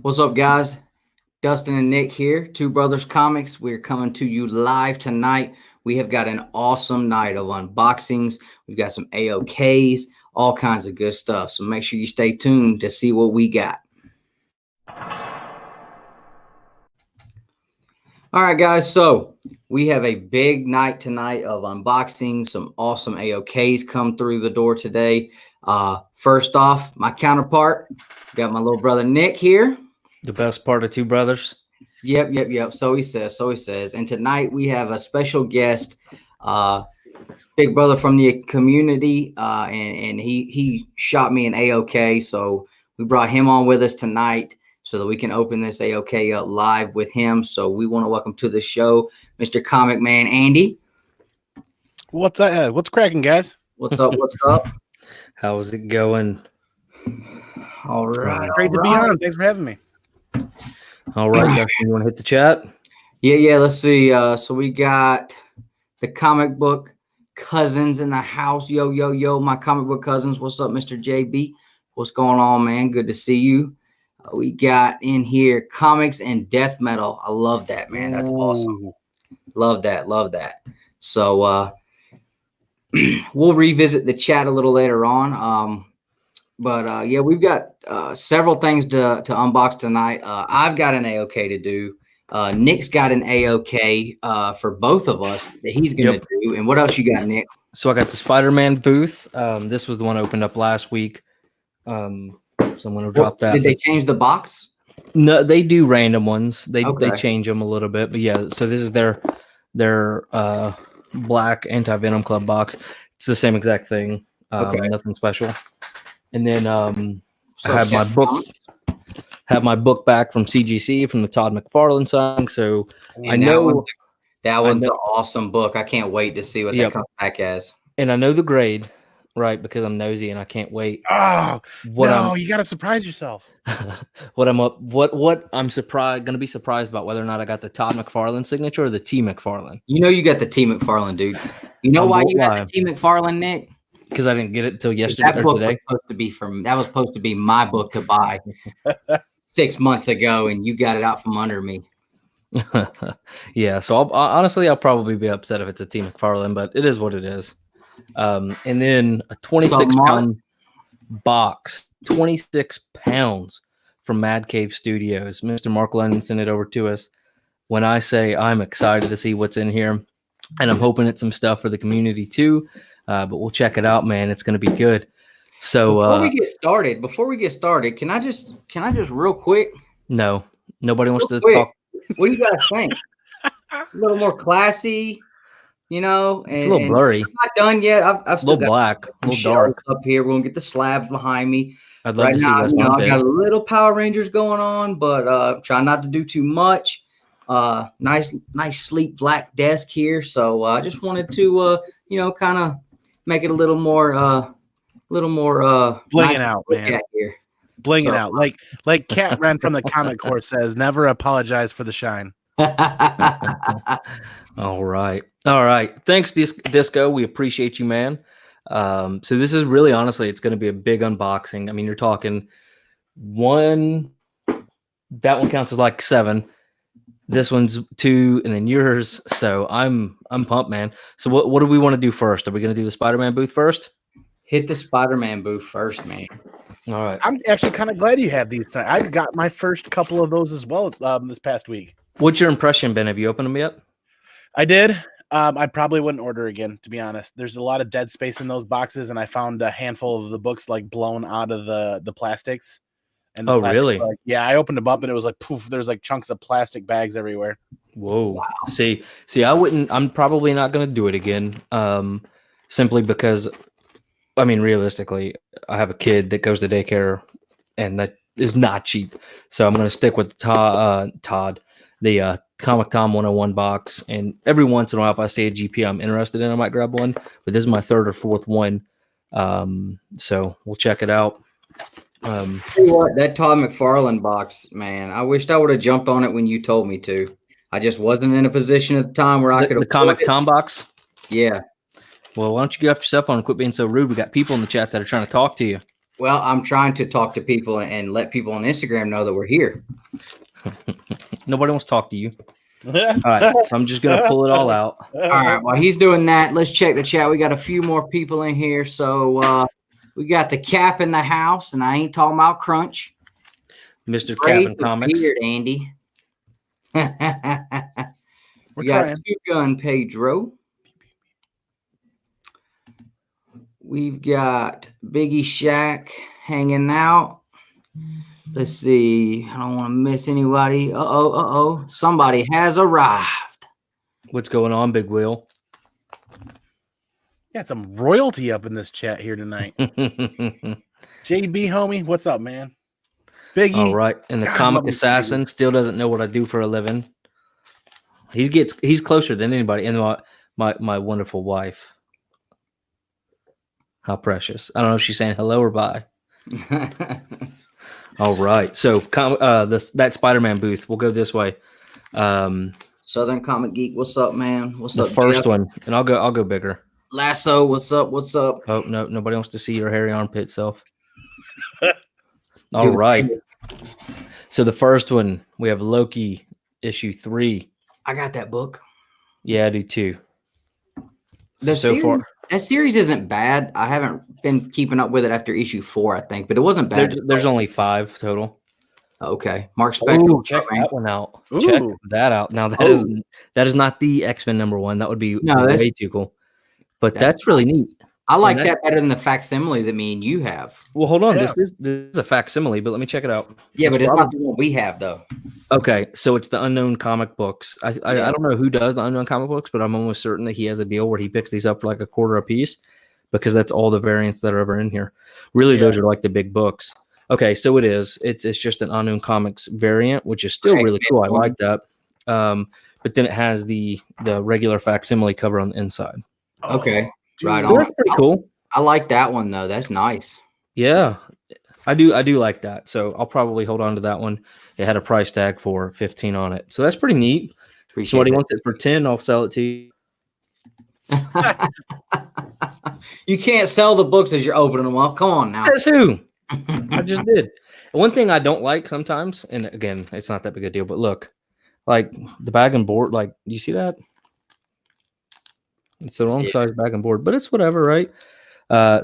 What's up, guys? Dustin and Nick here, Two Brothers Comics. We're coming to you live tonight. We have got an awesome night of unboxings. We've got some AOKs, all kinds of good stuff. So make sure you stay tuned to see what we got. All right, guys. So we have a big night tonight of unboxing. Some awesome AOKs come through the door today. First off, my counterpart, got my little brother Nick here. The best part of Two Brothers. Yep. So he says. And tonight we have a special guest, big brother from the community, and he shot me an AOK. So we brought him on with us tonight so that we can open this AOK up live with him. So we want to welcome to the show, Mr. Comicmanandy. What's cracking, guys? What's up? How's it going? All right. Great to be on. Thanks for having me. All right, Justin, you want to hit the chat? Yeah. Let's see. So we got the comic book cousins in the house. Yo, my comic book cousins. What's up, Mr. JB? What's going on, man? Good to see you. We got in here comics and death metal. I love that, man. That's awesome. Love that. So we'll revisit the chat a little later on. But yeah, we've got several things to unbox tonight. I've got an AOK to do. Nick's got an AOK for both of us that he's going to do. And what else you got, Nick? So I got the Spider-Man booth. This was the one I opened up last week. Someone will drop that. Did they change the box? No, they do random ones. They change them a little bit. But yeah, so this is their black Anti-Venom Club box. It's the same exact thing. Nothing special. And then I have my book back from CGC from the Todd McFarlane song. So I know that one's an awesome book. I can't wait to see what that comes back as. And I know the grade, right? Because I'm nosy and I can't wait. Oh, you got to surprise yourself. What I'm gonna be surprised about whether or not I got the Todd McFarlane signature or the T McFarlane. You know you got the T McFarlane, dude. You know why you got the T McFarlane, Nick? Because I didn't get it until yesterday or today. That was supposed to be my book to buy 6 months ago, and you got it out from under me. Yeah, so I'll probably be upset if it's a T McFarlane, but it is what it is. And then a 26-pound box, 26 pounds from Madcave Studios. Mr. Mark Lennon sent it over to us. When I say I'm excited to see what's in here, and I'm hoping it's some stuff for the community too. But we'll check it out, man. It's going to be good. So before we get started, can I just real quick? No, nobody wants to talk. What do you guys think? A little more classy, you know. And, it's a little blurry. I'm not done yet. I've still a little black, a little dark up here. We're gonna get the slabs behind me. I'd love to see this. I got a little Power Rangers going on, but try not to do too much. Nice sleek black desk here. So I just wanted to kind of make it a little more blinging out, man. Blinging out, like Cat Ren from the Comic Corps says, never apologize for the shine. All right. Thanks, Disco. We appreciate you, man. So this is really, honestly, it's going to be a big unboxing. I mean, you're talking that one counts as like 7. This one's 2, and then yours. So I'm pumped, man. So what do we want to do first? Are we going to do the Spider-Man booth first? Hit the Spider-Man booth first, man. All right. I'm actually kind of glad you have these tonight. I got my first couple of those as well this past week. What's your impression, Ben? Have you opened them yet? I did. I probably wouldn't order again, to be honest. There's a lot of dead space in those boxes, and I found a handful of the books like blown out of the plastics. And really? Yeah, I opened them up and it was like poof. There's like chunks of plastic bags everywhere. Whoa! Wow. See, I wouldn't. I'm probably not going to do it again. Simply because, I mean, realistically, I have a kid that goes to daycare, and that is not cheap. So I'm going to stick with Todd, the Comic Tom 101 box. And every once in a while, if I see a GP I'm interested in, I might grab one. But this is my 3rd or 4th one. So we'll check it out. Tell you what, that Todd McFarlane box, man, I wished I would have jumped on it when you told me to. I just wasn't in a position at the time where I could. The Comic Tom box. Yeah. Well, why don't you get off your cell phone and quit being so rude? We got people in the chat that are trying to talk to you. Well, I'm trying to talk to people and let people on Instagram know that we're here. Nobody wants to talk to you. All right, so I'm just going to pull it all out. All right, while he's doing that, let's check the chat. We got a few more people in here. So we got the Cap in the house, and I ain't talking about Crunch. Mr. Cap and Comics. Weird, Andy. We're We got trying. Two Gun Pedro. We've got Biggie Shack hanging out. Let's see. I don't want to miss anybody. Uh-oh. Somebody has arrived. What's going on, Big Wheel? Got some royalty up in this chat here tonight. JB, homie, what's up, man? Biggie. All right. And the comic assassin still doesn't know what I do for a living. He's closer than anybody. And my wonderful wife. How precious. I don't know if she's saying hello or bye. All right. So that Spider-Man booth, we'll go this way. Southern Comic Geek, what's up, man? What's up, the first Jeff? one. And I'll go bigger. Lasso, what's up? What's up? Oh, no, nobody wants to see your hairy armpit self. All right. So the first one, we have Loki issue 3. I got that book. Yeah, I do too. That series isn't bad. I haven't been keeping up with it after issue 4, I think, but it wasn't bad. There's only 5 total. Okay. Mark Spector. Check that one out. Check that out. Now that is not the X-Men #1. That would be way too cool. But that's really neat. I like that better than the facsimile that me and you have. Well, hold on. Yeah. This is a facsimile, but let me check it out. Yeah, but it's not the one we have, though. Okay, so it's the Unknown Comic Books. I don't know who does the Unknown Comic Books, but I'm almost certain that he has a deal where he picks these up for like a quarter a piece because that's all the variants that are ever in here. Really, those are like the big books. Okay, so it is. It's just an Unknown Comics variant, which is still really cool. I like that. But then it has the regular facsimile cover on the inside. Okay. Right so on. That's pretty cool. I like that one though. That's nice. Yeah, I do like that. So I'll probably hold on to that one. It had a price tag for 15 on it, so that's pretty neat. Somebody wants it for 10, I'll sell it to you. You can't sell the books as you're opening them up. Come on now. Says who? I just did. One thing I don't like sometimes, and again, it's not that big a deal, but look, like the bag and board, like you see that? It's the wrong size bag and board, but it's whatever, right?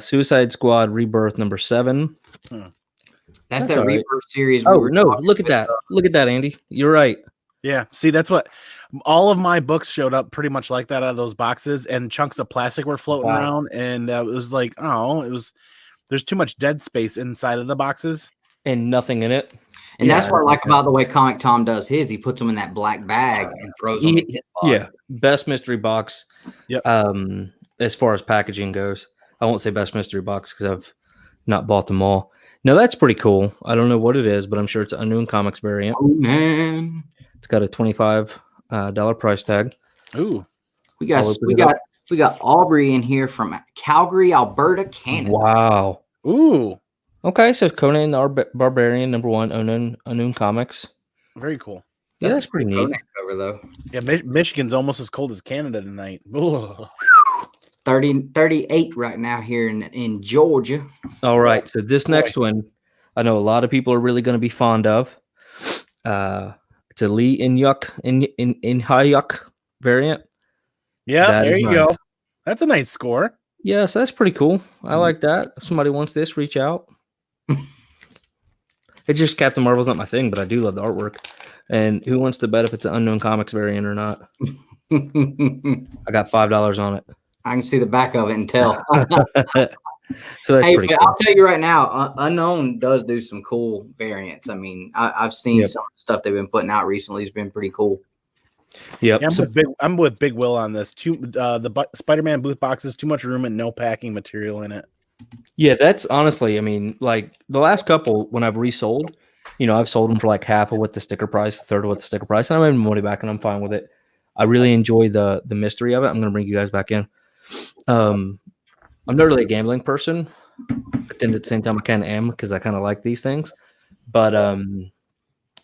Suicide Squad Rebirth #7. That's that Rebirth series. Oh, no, look at that. Look at that, Andy. You're right. Yeah, see, that's what all of my books showed up pretty much like that out of those boxes, and chunks of plastic were floating around, and it was like, there's too much dead space inside of the boxes. And nothing in it. And that's what I like about the way Comic Tom does his. He puts them in that black bag and throws them in his box. Yeah, best mystery box. Yep. As far as packaging goes, I won't say best mystery box because I've not bought them all. No, that's pretty cool. I don't know what it is, but I'm sure it's an Unknown Comics variant. Oh man, it's got a $25 price tag. Ooh, we got Aubrey in here from Calgary, Alberta, Canada. Wow. Ooh. Okay, so Conan the Barbarian #1 Unknown Comics. Very cool. Yeah, that's pretty neat. Cover though. Yeah, Michigan's almost as cold as Canada tonight. Ooh. 38 right now here in Georgia. All right, so this next one, I know a lot of people are really going to be fond of. It's a Lee In-hyuk variant. Yeah, there you go. That's a nice score. Yes, that's pretty cool. I like that. If somebody wants this, reach out. It's just Captain Marvel's not my thing, but I do love the artwork. And who wants to bet if it's an Unknown Comics variant or not? I got $5 on it. I can see the back of it and tell. So that's pretty cool. I'll tell you right now, Unknown does do some cool variants. I mean, I've seen some stuff they've been putting out recently. It's been pretty cool. Yep. Yeah, I'm with Big Will on this. The Spider-Man booth boxes, too much room and no packing material in it. Yeah, that's honestly, I mean, like the last couple when I've resold, I've sold them for like half of what the sticker price, a third of what the sticker price, and I'm having money back and I'm fine with it. I really enjoy the mystery of it. I'm going to bring you guys back in. I'm not really a gambling person, but then at the same time I kind of am because I kind of like these things. But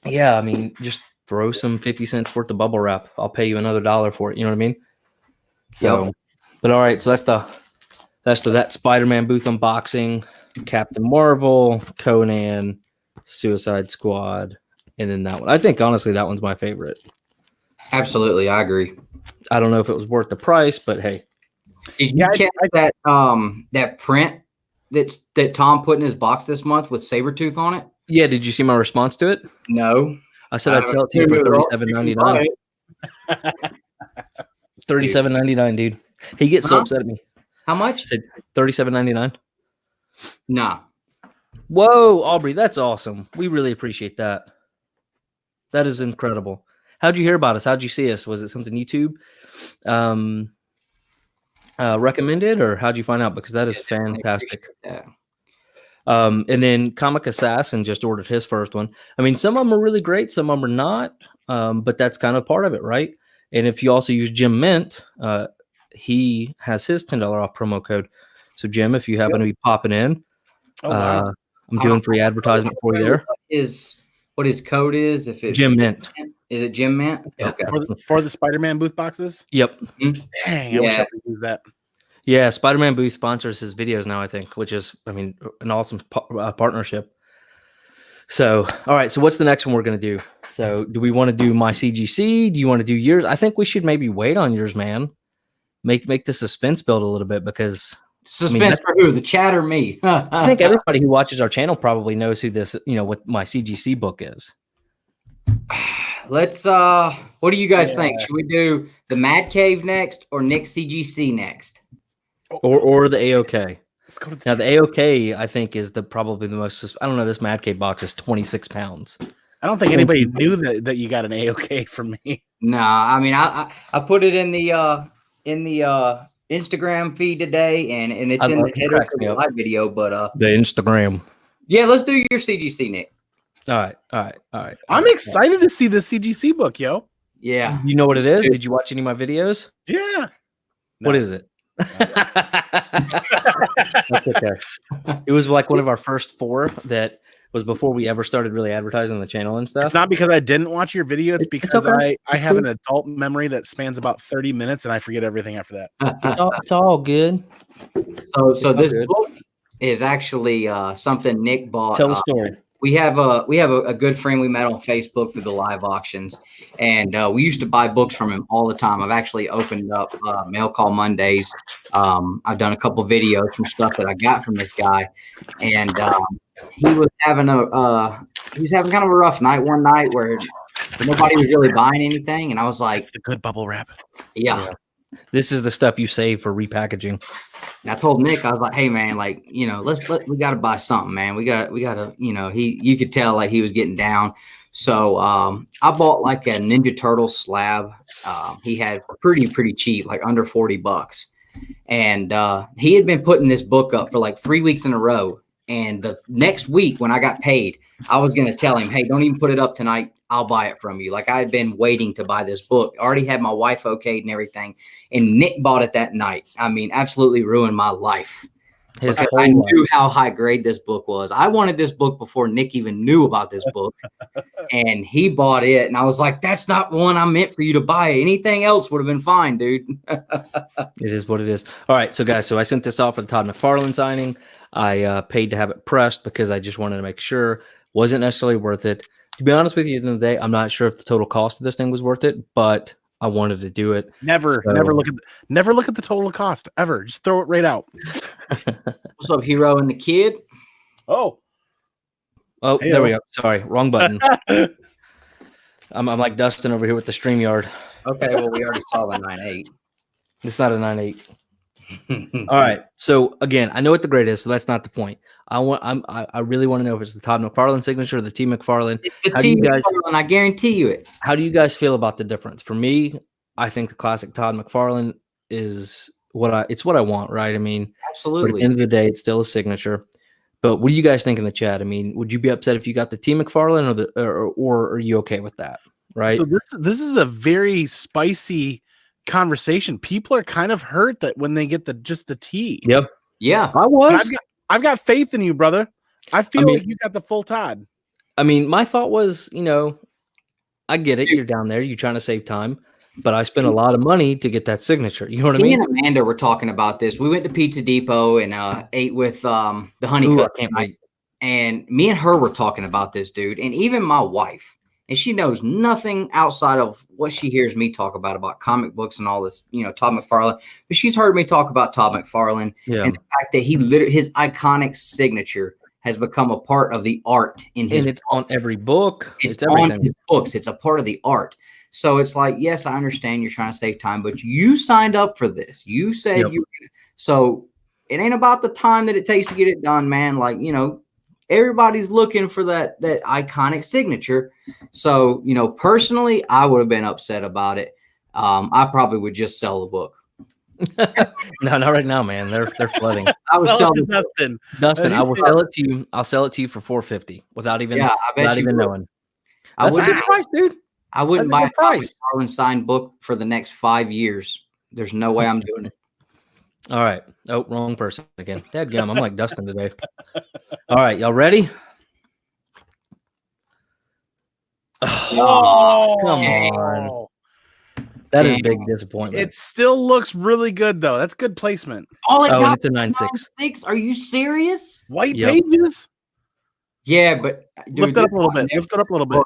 yeah, I mean, just throw some 50 cents worth of bubble wrap. I'll pay you another $1 for it. You know what I mean? So, but all right. So that's That's that Spider-Man booth unboxing, Captain Marvel, Conan, Suicide Squad, and then that one. I think honestly that one's my favorite. Absolutely, I agree. I don't know if it was worth the price, but hey. Did you catch that print that Tom put in his box this month with Sabretooth on it? Yeah, did you see my response to it? No. I said I'd sell it to you for $37.99. $37.99, dude. He gets so upset at me. How much? I said $37.99. Nah. Whoa, Aubrey, that's awesome. We really appreciate that. That is incredible. How'd you hear about us? How'd you see us? Was it something YouTube recommended, or how'd you find out? Because that is fantastic. Yeah. And then Comic Assassin just ordered his first one. I mean, some of them are really great, some of them are not, but that's kind of part of it, right? And if you also use Jim Mint, he has his $10 off promo code. So, Jim, if you happen to be popping in, I'm doing free advertisement for you there. What his code is? If it's Jim Mint. Is it Jim Mint? Yeah. Okay. For the Spider-Man booth boxes? Yep. Dang, I wish I could use that. Yeah, Spider-Man Booth sponsors his videos now, I think, which is, I mean, an awesome partnership. So, all right. So what's the next one we're going to do? So do we want to do my CGC? Do you want to do yours? I think we should maybe wait on yours, man. Make the suspense build a little bit, because suspense for who? The chat or me? I think everybody who watches our channel probably knows who this, what my CGC book is. Let's, what do you guys think? Should we do the Madcave next or Nick CGC next? Or the AOK. Let's go to Now the AOK, I think, is probably the most. I don't know. This Madcave box is 26 pounds. I don't think anybody knew that you got an AOK from me. No, I mean I put it in the Instagram feed today, and it's in the header of the live video. But the Instagram. Yeah, let's do your CGC, Nick. All right. I'm excited to see the CGC book, yo. Yeah. You know what it is? Did you watch any of my videos? Yeah. What is it? That's okay. It was like one of our first 4 that was before we ever started really advertising the channel and stuff. It's not because I didn't watch your video. It's because I have an adult memory that spans about 30 minutes and I forget everything after that. It's all good. So this book is actually something Nick bought. Tell the story. We have a good friend we met on Facebook through the live auctions, and we used to buy books from him all the time. I've actually opened up Mail Call Mondays. I've done a couple videos from stuff that I got from this guy, and he was having kind of a rough night one night where nobody was really buying anything, and I was like, "It's the good bubble wrap." Yeah. This is the stuff you save for repackaging. And I told Nick, I was like, hey man, like, we got to buy something, man. We got to, you could tell like he was getting down. So I bought like a Ninja Turtle slab. He had pretty cheap, like under $40. And he had been putting this book up for like 3 weeks in a row. And the next week when I got paid, I was going to tell him, hey, don't even put it up tonight. I'll buy it from you. Like I had been waiting to buy this book. Already had my wife okayed and everything. And Nick bought it that night. I mean, absolutely ruined my life. I knew how high grade this book was. I wanted this book before Nick even knew about this book. And he bought it. And I was like, that's not one I meant for you to buy. Anything else would have been fine, dude. It is what it is. All right. So guys, I sent this off for the Todd McFarlane signing. I paid to have it pressed because I just wanted to make sure. Wasn't necessarily worth it. To be honest with you, at the end of the day, I'm not sure if the total cost of this thing was worth it, but I wanted to do it. Never look at the total cost ever. Just throw it right out. What's up, Hero and the Kid? Oh, hey, there we go. Sorry, wrong button. I'm like Dustin over here with the StreamYard. Okay, well, we already saw the 9.8. It's not a 9.8. All right. So again, I know what the grade is, so that's not the point. I really want to know if it's the Todd McFarlane signature or the T McFarlane. It's the T McFarlane, I guarantee you it. How do you guys feel about the difference? For me, I think the classic Todd McFarlane is what I want, right? I mean, absolutely. At the end of the day, it's still a signature. But what do you guys think in the chat? I mean, would you be upset if you got the T McFarlane or are you okay with that? Right. So this is a very spicy conversation. People are kind of hurt that when they get just the T. Yep. Yeah. I've got faith in you, brother. I feel like you got the full Todd. I mean, my thought was, I get it. You're down there. You're trying to save time. but I spent a lot of money to get that signature. You know what I Me mean? and Amanda were talking about this. We went to Pizza Depot and ate with the Honeycutt. I can't wait. And me and her were talking about this, dude. And even my wife, and she knows nothing outside of what she hears me talk about comic books and all this, Todd McFarlane. But she's heard me talk about Todd McFarlane and the fact that his iconic signature has become a part of the art in his. And it's on every book. It's on his books. It's a part of the art. So it's like, yes, I understand you're trying to save time, but you signed up for this. You said so it ain't about the time that it takes to get it done, man. Like, everybody's looking for that iconic signature. So, personally, I would have been upset about it. I probably would just sell the book. No, not right now, man. They're flooding. I was selling Dustin. Dustin, I will sell it to you. I'll sell it to you for $450 without even knowing. That's a good price, dude. I wouldn't buy a McFarlane signed book for the next 5 years. There's no way I'm doing it. All right. Oh, wrong person again. Dadgum, I'm like Dustin today. All right, y'all ready? Oh, come on. That is big disappointment. It still looks really good, though. That's good placement. It's a 9.6. Are you serious? White pages? Yeah, but dude, lift it up a little bit. Lift it up a little bit.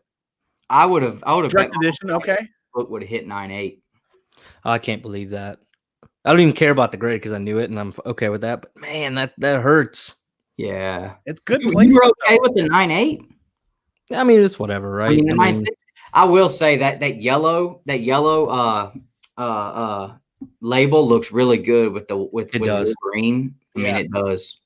I would have. Direct edition. Okay. Book would have hit 9.8. I can't believe that. I don't even care about the grade because I knew it and I'm okay with that. But man, that hurts. Yeah, it's good. You were okay with the 9.8? I mean, it's whatever, right? I mean, I will say that yellow label looks really good with the green. I mean, it does.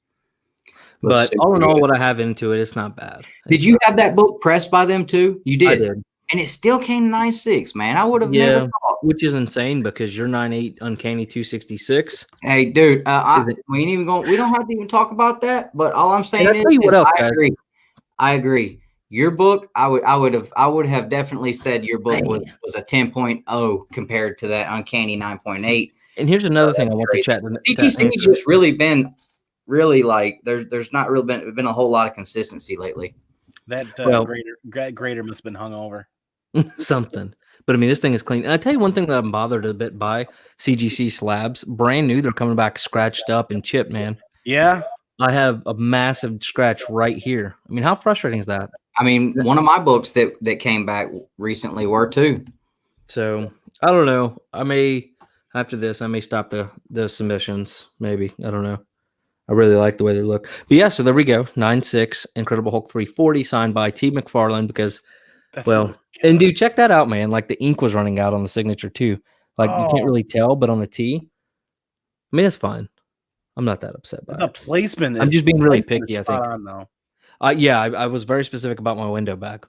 But all in all, what I have into it, it's not bad. Did you have that book pressed by them too? You did. I did. And it still came 9.6, man. I would have never thought. Which is insane because you're 9.8 Uncanny 266. Hey, dude, we ain't even going. We don't have to even talk about that. But all I'm saying is, I agree. Your book, I would have definitely said your book was a 10.0 compared to that Uncanny 9.8. And here's another thing I want to chat. CGC's just really been like there's not really been a whole lot of consistency lately. That grader must have been hung over. Something. But I mean, this thing is clean. And I tell you one thing that I'm bothered a bit by CGC slabs, brand new. They're coming back scratched up and chipped, man. Yeah. I have a massive scratch right here. I mean, how frustrating is that? I mean, one of my books that came back recently were too. So I don't know. After this, I may stop the submissions. Maybe. I don't know. I really like the way they look. But yeah, so there we go. 9.6 Incredible Hulk 340 signed by T. McFarlane because, and dude, check that out, man. Like the ink was running out on the signature too. Like you can't really tell, but on the T, I mean, it's fine. I'm not that upset by the placement. I'm just being really picky, I think. Yeah, I was very specific about my window bag.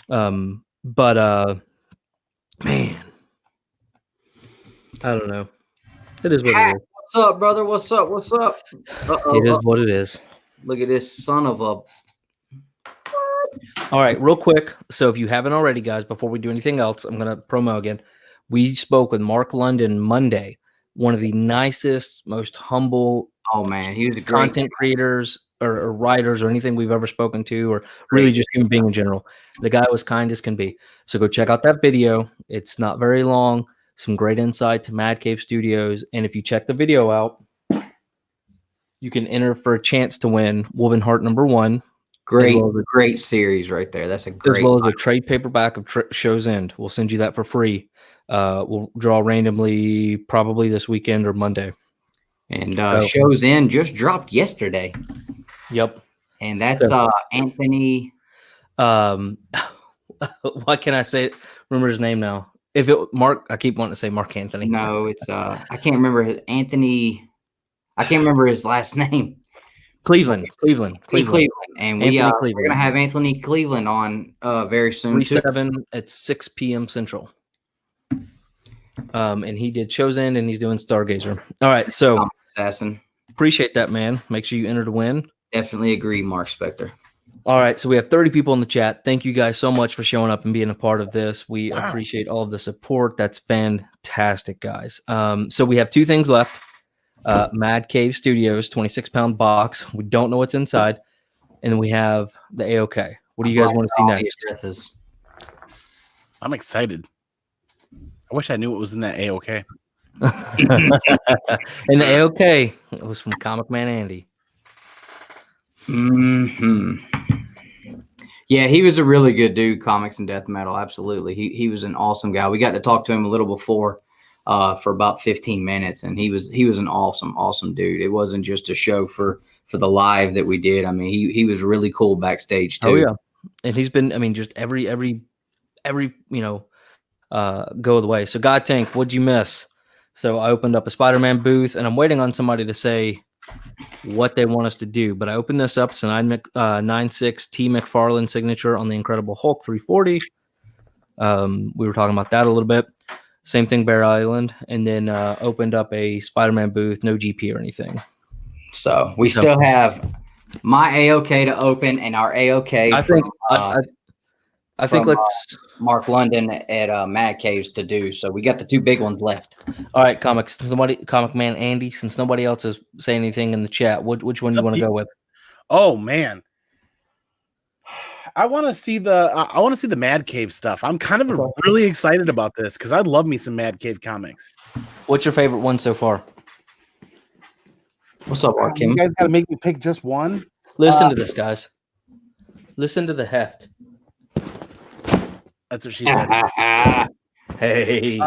But man, I don't know. It is what it is. What's up, brother? What's up? What's up? It is what it is. Look at this son of a. All right, real quick. So if you haven't already, guys, before we do anything else, I'm going to promo again. We spoke with Mark London Monday, one of the nicest, most humble. Oh man, he was a great content creators or writers or anything we've ever spoken to, or really just human being in general. The guy was kind as can be. So go check out that video. It's not very long. Some great insight to Madcave Studios. And if you check the video out, you can enter for a chance to win Woven Heart #1. Great series right there. That's a great. As well as a trade paperback of Show's End. We'll send you that for free. We'll draw randomly probably this weekend or Monday. And Show's End just dropped yesterday. Yep. And that's Anthony. Why can't I say it? Remember his name now? If it Mark, I keep wanting to say Mark Anthony. No, it's I can't remember Anthony. I can't remember his last name. Cleveland. And we're gonna have Anthony Cleveland on very soon. 3/7 at 6 p.m. Central. And he did Show's End and he's doing Stargazer. All right, so Assassin. Appreciate that, man. Make sure you enter to win. Definitely agree, Mark Spector. All right, so we have 30 people in the chat. Thank you guys so much for showing up and being a part of this. We appreciate all of the support. That's fantastic, guys. So we have two things left. Madcave Studios, 26-pound box. We don't know what's inside. And then we have the AOK. What do you guys want to see next? I'm excited. I wish I knew what was in that AOK. And the AOK, it was from Comicmanandy. Yeah, he was a really good dude, comics and death metal. Absolutely. He was an awesome guy. We got to talk to him a little before for about 15 minutes, and he was an awesome dude. It wasn't just a show for the live that we did. I mean, he was really cool backstage too. Oh yeah. And he's been, I mean, just every go of the way. So God Tank, what'd you miss? So I opened up a Spider-Man booth, and I'm waiting on somebody to say what they want us to do. But I opened this up. It's a 9.6 T Mcfarlane signature on the Incredible Hulk 340. We were talking about that a little bit. Same thing, Bear Island, and then opened up a Spider-Man booth, no GP or anything. So we still have my AOK to open and our AOK. I think let's Mark London at Madcave's to do. So we got the two big ones left. All right, Comicmanandy. Since nobody else is saying anything in the chat, which one do you want to go with? Oh man, I want to see the Madcave stuff. I'm kind of really excited about this because I love me some Madcave comics. What's your favorite one so far? What's up, Mark? You guys got to make me pick just one. Listen to this, guys. Listen to the heft. That's what she said. Hey,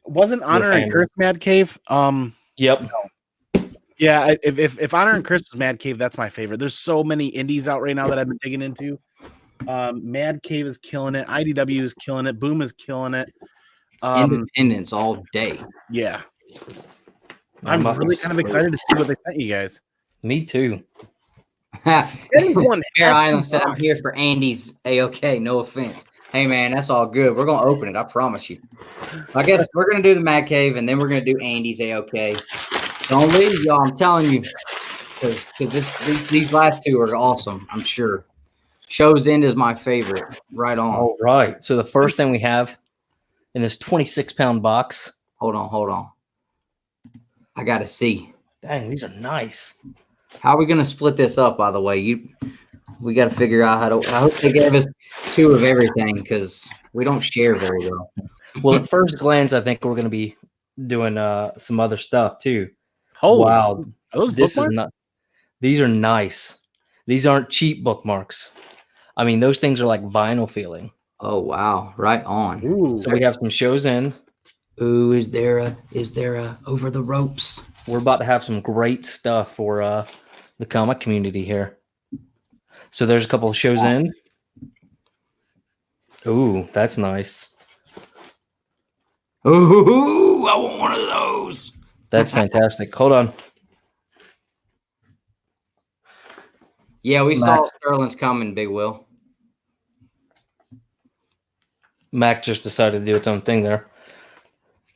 wasn't Honor and Curse Madcave? Yep. No. Yeah, if Honor and Curse was Madcave, that's my favorite. There's so many indies out right now that I've been digging into. Madcave is killing it. IDW is killing it. Boom is killing it. Independence all day. Yeah. I'm really kind of excited to see what they sent you guys. Me too. Bear Island said, I'm here for Andy's AOK. No offense. Hey, man, that's all good. We're going to open it. I promise you. I guess we're going to do the Madcave, and then we're going to do Andy's AOK. Don't leave, y'all. I'm telling you. Because these last two are awesome, I'm sure. Show's End is my favorite. Right on. All right. So the first thing we have in this 26-pound box. Hold on. I got to see. Dang, these are nice. How are we going to split this up, by the way? We got to figure out how to. I hope they gave us two of everything because we don't share very well. Well, at first glance, I think we're going to be doing some other stuff too. Holy wow, this is not. These are nice. These aren't cheap bookmarks. I mean, those things are like vinyl feeling. Oh wow, right on. Ooh. So we have some shows in. Ooh, is there a over the ropes? We're about to have some great stuff for the comic community here. So there's a couple of shows in. Ooh, that's nice. Ooh, I want one of those. That's fantastic. Hold on. Yeah, we saw Sterling's coming, Big Will. Mac just decided to do its own thing there.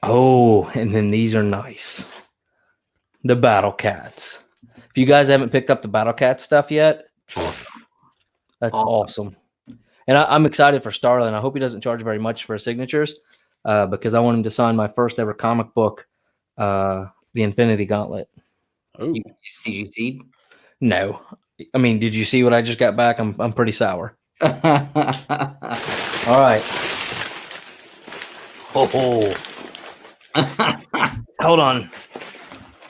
Oh, and then these are nice. The Battle Cats. If you guys haven't picked up the Battle Cat stuff yet, that's awesome. And I'm excited for Starlin. I hope he doesn't charge very much for his signatures because I want him to sign my first ever comic book, The Infinity Gauntlet. Oh, CGC? No. I mean, did you see what I just got back? I'm pretty sour. All right. Oh. Hold on.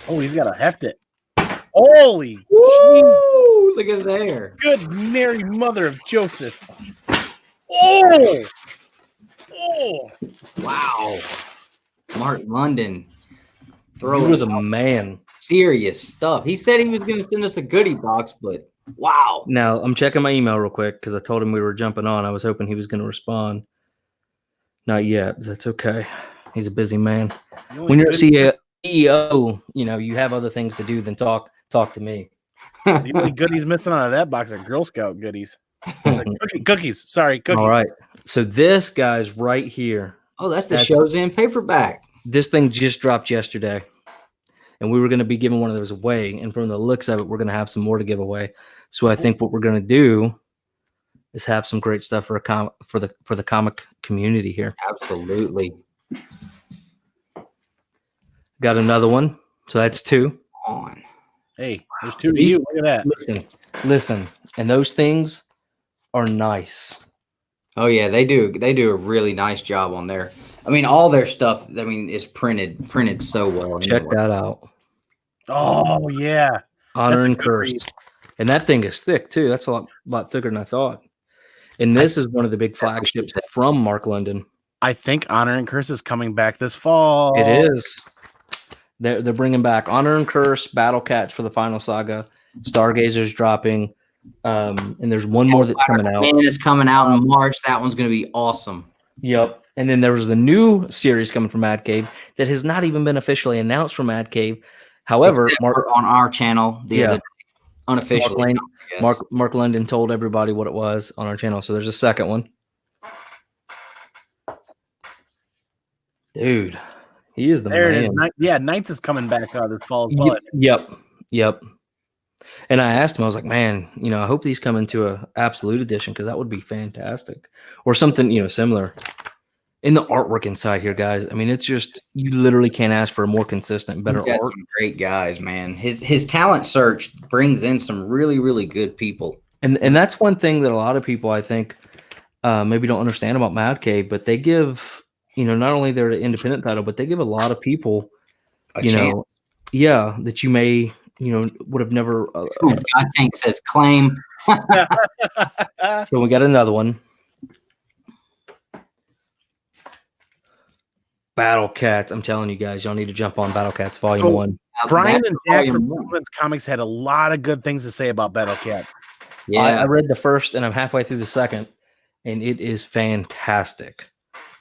Oh, he's got to heft it. Holy. Woo! Look at there. Good Mary Mother of Joseph. Oh. Oh. Wow. Mark London. You're the man. Serious stuff. He said he was going to send us a goodie box, but wow. Now, I'm checking my email real quick because I told him we were jumping on. I was hoping he was going to respond. Not yet. But that's okay. He's a busy man. When you're a CEO, you have other things to do than talk to me. The only goodies missing out of that box are Girl Scout goodies. Cookies. Sorry, cookies. All right. So this guy's right here. Oh, that's Show's End paperback. This thing just dropped yesterday. And we were going to be giving one of those away. And from the looks of it, we're going to have some more to give away. So I think what we're going to do is have some great stuff for the comic community here. Absolutely. Got another one. So that's two. On. Hey, there's two of you. Look at that. Listen. And those things are nice. Oh yeah, they do a really nice job on there. I mean, all their stuff, I mean, is printed so well. Check that out. Oh yeah, Honor and Curse, and that thing is thick too. That's a lot thicker than I thought. And this is one of the big flagships from Mark London. I think Honor and Curse is coming back this fall. It is. They're bringing back Honor and Curse, Battle Cats for the final saga, Stargazer's dropping, and there's one more that's coming out. Man, it's coming out in March. That one's going to be awesome. Yep. And then there was the new series coming from Madcave that has not even been officially announced from Madcave. However, Mark on our channel, the other day, unofficially. Mark London told everybody what it was on our channel. So there's a second one. Dude, he is the man. It is. Yeah, Knights is coming back this fall as well. Yep. And I asked him, I was like, man, I hope these come into a absolute edition because that would be fantastic. Or something, similar. In the artwork inside here, guys, I mean, it's just, you literally can't ask for a more consistent, better art. Some great guys, man. His talent search brings in some really, really good people. And that's one thing that a lot of people, I think, maybe don't understand about Madcave, but they give, not only their independent title, but they give a lot of people, a chance. That you may, would have never. God Tank says claim. So we got another one. Battle Cats. I'm telling you guys, y'all need to jump on Battle Cats Volume 1. Brian and Jack from Movements Comics had a lot of good things to say about Battle Cats. Yeah, I read the first and I'm halfway through the second, and it is fantastic.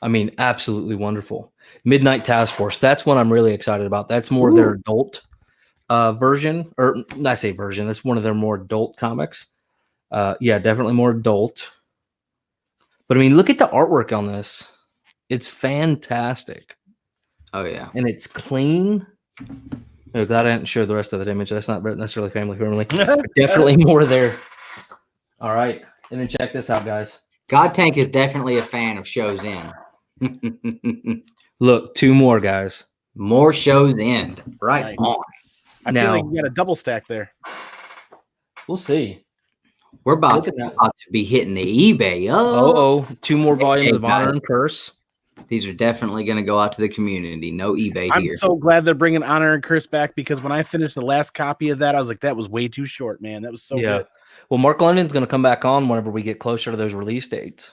I mean, absolutely wonderful. Midnight Task Force. That's one I'm really excited about. That's more of their adult version, or I say version. That's one of their more adult comics. Yeah, definitely more adult. But I mean, look at the artwork on this. It's fantastic. Oh, yeah. And it's clean. I'm glad I didn't show the rest of the image. That's not necessarily family friendly. Definitely more there. All right. And then check this out, guys. God Tank is definitely a fan of Shows In. Look, 2 more, guys. More Shows End. Right on. I feel like you got a double stack there. We'll see. We're about to be hitting the eBay. Oh, 2 more volumes of Honor and Curse. These are definitely going to go out to the community. No eBay here. I'm so glad they're bringing Honor and Curse back because when I finished the last copy of that, I was like, that was way too short, man. That was so good. Well, Mark London's going to come back on whenever we get closer to those release dates.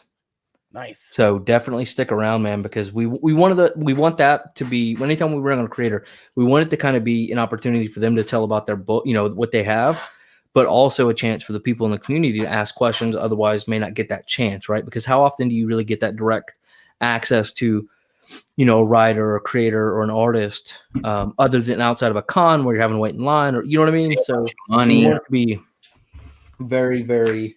Nice. So definitely stick around, man, because we want that to be, anytime we bring on a creator, we want it to kind of be an opportunity for them to tell about their book, what they have, but also a chance for the people in the community to ask questions. Otherwise, may not get that chance, right? Because how often do you really get that direct access to, a writer or a creator or an artist, other than outside of a con where you're having to wait in line, or you know what I mean? So money to be very, very,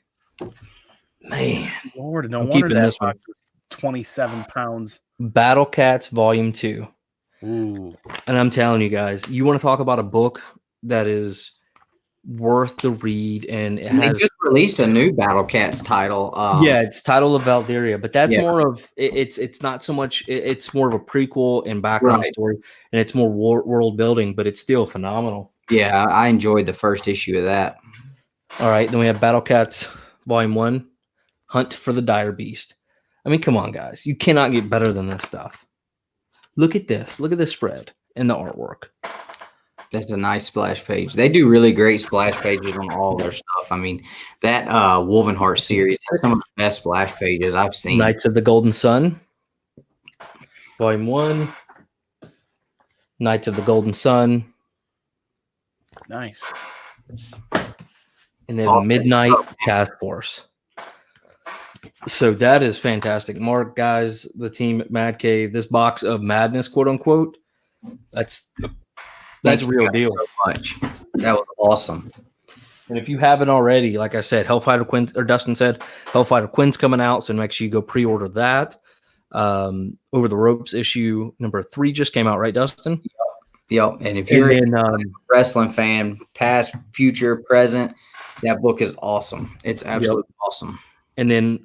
man. Lord, no wonder that box is 27 pounds. Battle Cats Volume 2. Ooh. And I'm telling you guys, you want to talk about a book that is worth the read, and they just released a new Battle Cats title. It's Title of Valdyria, but that's more of it's not so much. It's more of a prequel and background story, and it's more world building, but it's still phenomenal. Yeah, I enjoyed the first issue of that. All right, then we have Battle Cats Volume 1, Hunt for the Dire Beast. I mean, come on, guys, you cannot get better than this stuff. Look at this. Look at this spread and the artwork. That's a nice splash page. They do really great splash pages on all their stuff. I mean, that Wolvenheart series has some of the best splash pages I've seen. Knights of the Golden Sun, Volume 1. Knights of the Golden Sun. Nice. And then Midnight Task Force. So that is fantastic. Mark, guys, the team at Madcave, this box of madness, quote unquote, that's real deal. So much. That was awesome. And if you haven't already, like I said, Hellfighter Quinn, or Dustin said, Hellfighter Quinn's coming out, so make sure you go pre-order that. Over the Ropes issue number 3 just came out, right, Dustin? Yep. And if you're a wrestling fan, past, future, present, that book is awesome. It's absolutely awesome. And then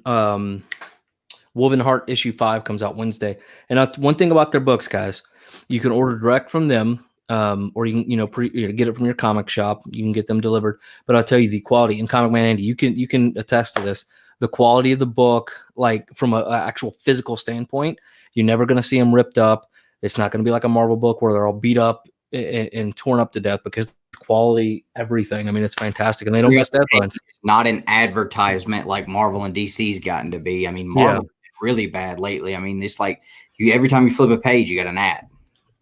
Wolvenheart issue 5 comes out Wednesday. And one thing about their books, guys, you can order direct from them. Or you can get it from your comic shop. You can get them delivered. But I'll tell you the quality in Comicmanandy. You can attest to this. the quality of the book, like from an actual physical standpoint, you're never going to see them ripped up. It's not going to be like a Marvel book where they're all beat up and torn up to death, because quality, everything. I mean, it's fantastic, and they don't miss deadlines. It's not an advertisement like Marvel and DC's gotten to be. I mean, Marvel is really bad lately. I mean, it's like every time you flip a page, you got an ad.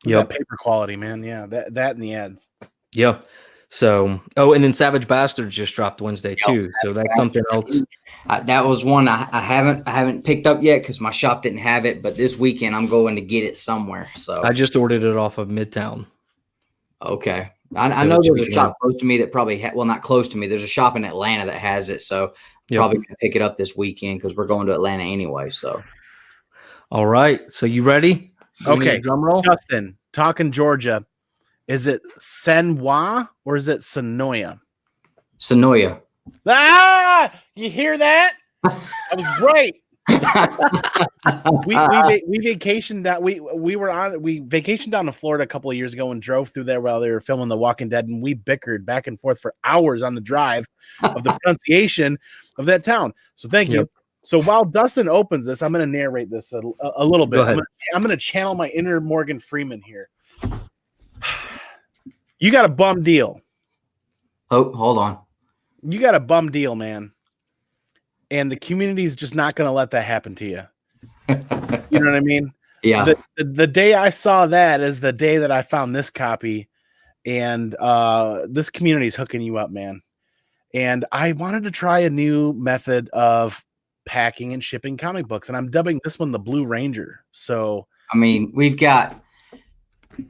That paper quality, man. Yeah, that and the ads. Yeah. So, and then Savage Bastards just dropped Wednesday too. So that's something else. That was one I haven't picked up yet because my shop didn't have it. But this weekend I'm going to get it somewhere. So I just ordered it off of Midtown. Okay. I know there's a shop close to me that probably not close to me. There's a shop in Atlanta that has it. So probably gonna pick it up this weekend because we're going to Atlanta anyway. So. All right. So you ready? Okay. Drum roll. Justin, talking Georgia. Is it Senoia or is it Sonoya? Sonoya. Ah, you hear that? I was right. we vacationed that we vacationed down to Florida a couple of years ago and drove through there while they were filming The Walking Dead, and we bickered back and forth for hours on the drive of the pronunciation of that town. So thank you. So while Dustin opens this, I'm going to narrate this a little bit. I'm going to channel my inner Morgan Freeman here. You got a bum deal. Oh, hold on. You got a bum deal, man. And the community is just not going to let that happen to you. You know what I mean? Yeah. The day I saw that is the day that I found this copy, and this community is hooking you up, man. And I wanted to try a new method of packing and shipping comic books, and I'm dubbing this one the Blue Ranger. So, I mean, we've got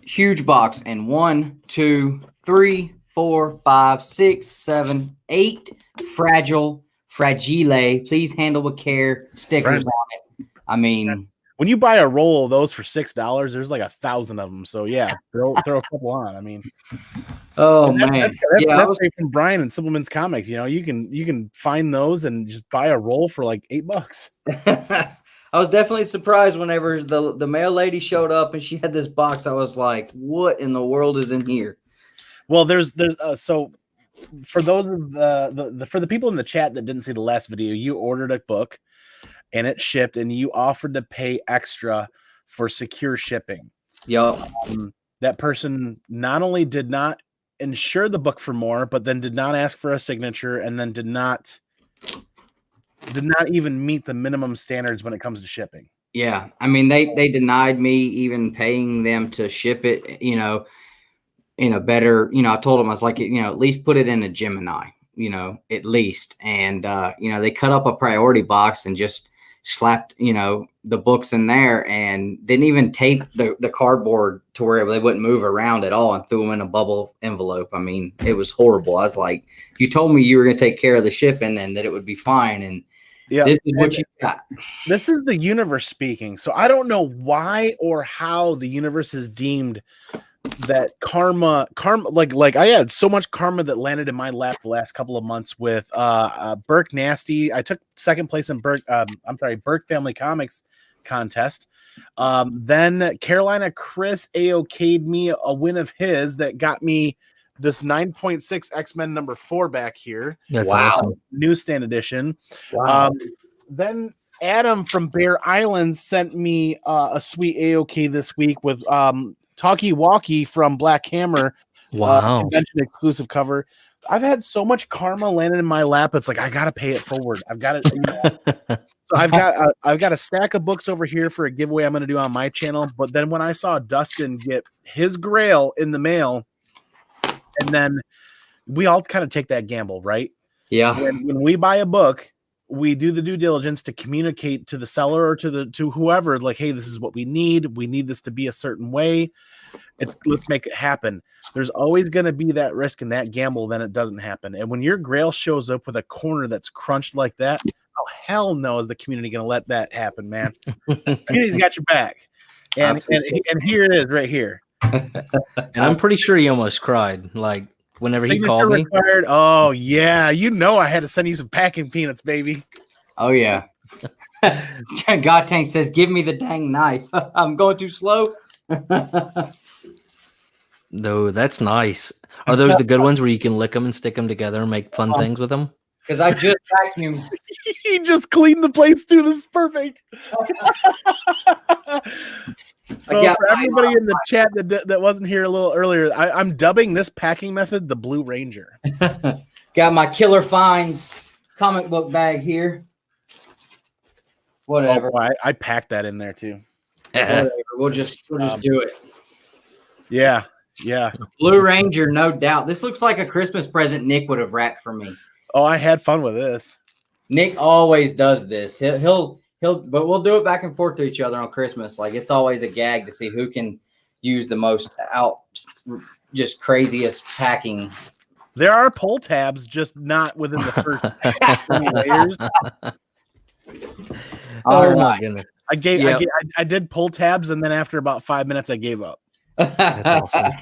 huge box and 1, 2, 3, 4, 5, 6, 7, 8 fragile. Please handle with care stickers on it. I mean, when you buy a roll of those for $6, there's like 1,000 of them. So yeah, throw a couple on. I mean, man, that's right from Brian and Simpleman's Comics. You know, you can find those and just buy a roll for like $8. I was definitely surprised whenever the mail lady showed up and she had this box. I was like, what in the world is in here? Well, so. For those of for the people in the chat that didn't see the last video, you ordered a book and it shipped, and you offered to pay extra for secure shipping. Yep. That person not only did not insure the book for more, but then did not ask for a signature, and then did not even meet the minimum standards when it comes to shipping. Yeah, I mean they denied me even paying them to ship it. You know. In a better, I told them, I was like, at least put it in a Gemini, at least. And, they cut up a priority box and just slapped, the books in there, and didn't even tape the cardboard to where they wouldn't move around at all, and threw them in a bubble envelope. I mean, it was horrible. I was like, you told me you were going to take care of the shipping and that it would be fine. And this is what you got. This is the universe speaking. So I don't know why or how the universe is deemed that karma, like I had so much karma that landed in my lap the last couple of months with Birch Nasty. I took second place in Birch Family Comics contest. Then Carolina Chris AOK'd me a win of his that got me this 9.6 X-Men number 4 back here. That's awesome. Newsstand edition. Wow. Then Adam from Bear Island sent me a sweet AOK this week with Talkie Walkie from Black Hammer. Wow. Convention exclusive cover. I've had so much karma landed in my lap. It's like, I got to pay it forward. I've got it. So I've got a stack of books over here for a giveaway I'm going to do on my channel. But then when I saw Dustin get his Grail in the mail, and then we all kind of take that gamble, right? Yeah. When we buy a book, we do the due diligence to communicate to the seller or to whoever, like, hey, this is what we need. We need this to be a certain way. Let's make it happen. There's always going to be that risk and that gamble, then it doesn't happen. And when your Grail shows up with a corner that's crunched like that, oh, hell no, is the community going to let that happen, man? The community's got your back. And here it is right here. And I'm pretty sure he almost cried, like, whenever he called me. Required. Oh, yeah. I had to send you some packing peanuts, baby. Oh, yeah. God Tank says, give me the dang knife. I'm going too slow. No, that's nice. Are those the good ones where you can lick them and stick them together and make fun things with them? because I just vacuumed. He just cleaned the place too. This is perfect. So for everybody in the chat that wasn't here a little earlier, I'm dubbing this packing method the Blue Ranger. Got my Killer Finds comic book bag here. Whatever. Oh, I packed that in there too. Whatever. We'll just do it. Yeah. Blue Ranger, no doubt. This looks like a Christmas present Nick would have wrapped for me. Oh, I had fun with this. Nick always does this. He'll but we'll do it back and forth to each other on Christmas. Like it's always a gag to see who can use the most just craziest packing. There are pull tabs, just not within the first 20 layers. Oh my goodness! I did pull tabs, and then after about 5 minutes, I gave up. That's awesome.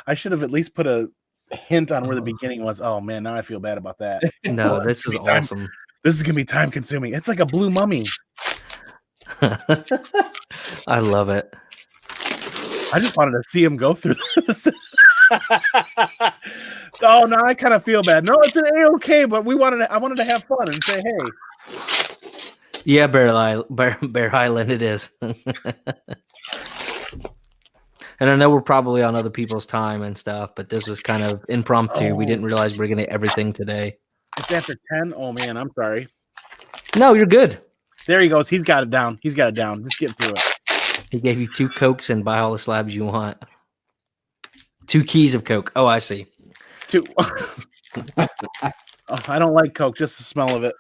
I should have at least put a hint on where the beginning was. Oh man, now I feel bad about that. No, this is awesome. This is gonna be time consuming. It's like a blue mummy. I love it. I just wanted to see him go through this. Oh, now I kind of feel bad. No, it's an A-okay, but I wanted to have fun and say, hey. Yeah, Bear Island it is. And I know we're probably on other people's time and stuff, but this was kind of impromptu. We didn't realize we were going to everything today. It's after 10? Oh, man, I'm sorry. No, you're good. There he goes. He's got it down. Just get through it. He gave you 2 Cokes and buy all the slabs you want. 2 keys of Coke. Oh, I see. 2. Oh, I don't like Coke, just the smell of it.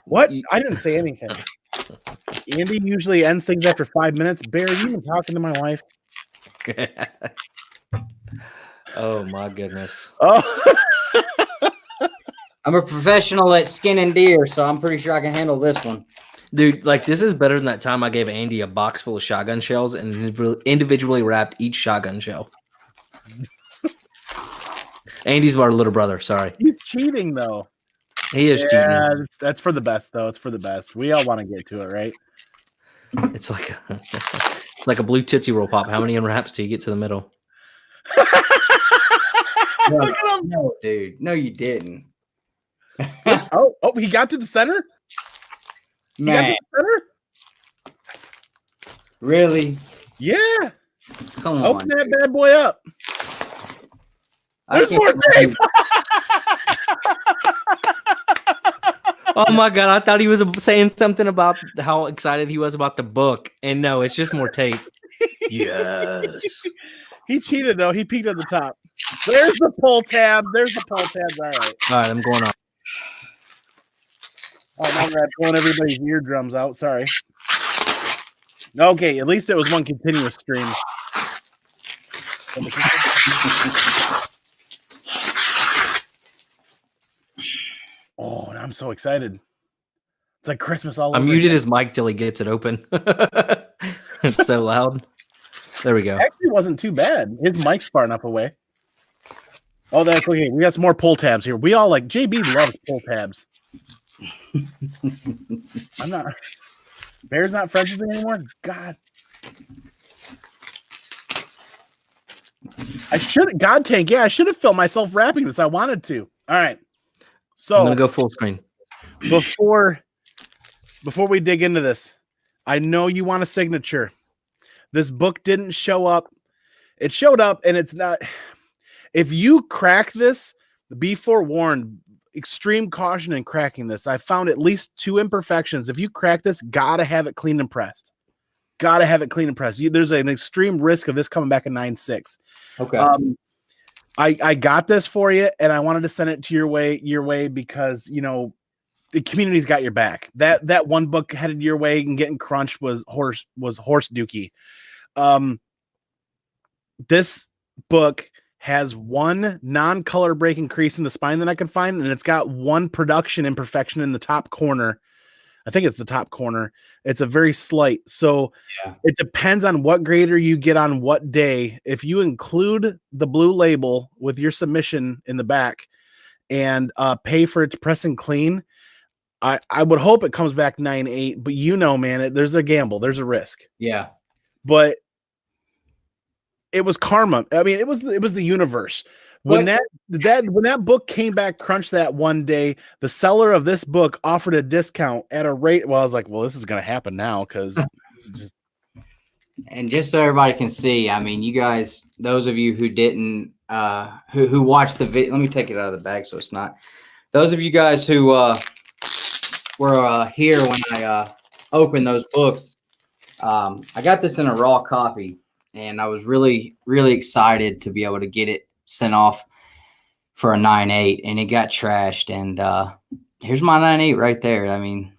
What? I didn't say anything. Andy usually ends things after 5 minutes. Bear, you been talking to my wife? Oh, my goodness. Oh. I'm a professional at skinning deer, so I'm pretty sure I can handle this one. Dude, like this is better than that time I gave Andy a box full of shotgun shells and individually wrapped each shotgun shell. Andy's our little brother. Sorry. He's cheating, though. He is cheating. Yeah, that's for the best, though. It's for the best. We all want to get to it, right? It's like a blue Tootsie Roll Pop. How many unwraps do you get to the middle? No, dude. No, you didn't. Oh, he got to the center? Man. Really? Yeah. Come on. Open that bad boy up. There's more tape. Oh my god, I thought he was saying something about how excited he was about the book. And no, it's just more tape. Yes. He cheated though. He peeked at the top. There's the pull tab. There's the pull tabs. All right. All right, I'm going on. Oh, now we're blowing everybody's eardrums out. Sorry. Okay, at least it was one continuous stream. Oh, I'm so excited. It's like Christmas all over. I muted his mic till he gets it open. It's so loud. There we go. Actually, it wasn't too bad. His mic's far enough away. Oh, that's okay. We got some more pull tabs here. We all like JB loves pull tabs. I'm not. Bear's not friends with me anymore. God. I should. God tank. Yeah, I should have filmed myself wrapping this. I wanted to. All right. So I'm gonna go full screen. Before we dig into this, I know you want a signature. This book didn't show up. It showed up, and it's not. If you crack this, be forewarned. Extreme caution in cracking this. I found at least 2 imperfections. If you crack this, gotta have it clean and pressed. Gotta have it clean and pressed. There's an extreme risk of this coming back in 9.6. Okay. I got this for you, and I wanted to send it to your way because the community's got your back. That one book headed your way and getting crunched was horse dookie. This book has 1 non-color breaking crease in the spine that I can find, and it's got 1 production imperfection in the top corner. I think it's the top corner. It's a very slight. So It depends on what grader you get on what day. If you include the blue label with your submission in the back and pay for it to press and clean, I would hope it comes back 9.8, but man, there's a gamble. There's a risk. Yeah. But it was karma. I mean, it was the universe. When that book came back crunch that one day, the seller of this book offered a discount at a rate. Well, I was like, well, this is going to happen now because it's just. And just so everybody can see, I mean, you guys, those of you who didn't, who watched the video, let me take it out of the bag so it's not. Those of you guys who were here when I opened those books, I got this in a raw copy, and I was really, really excited to be able to get it sent off for a 9.8, and it got trashed. And here's my 9.8 right there. I mean,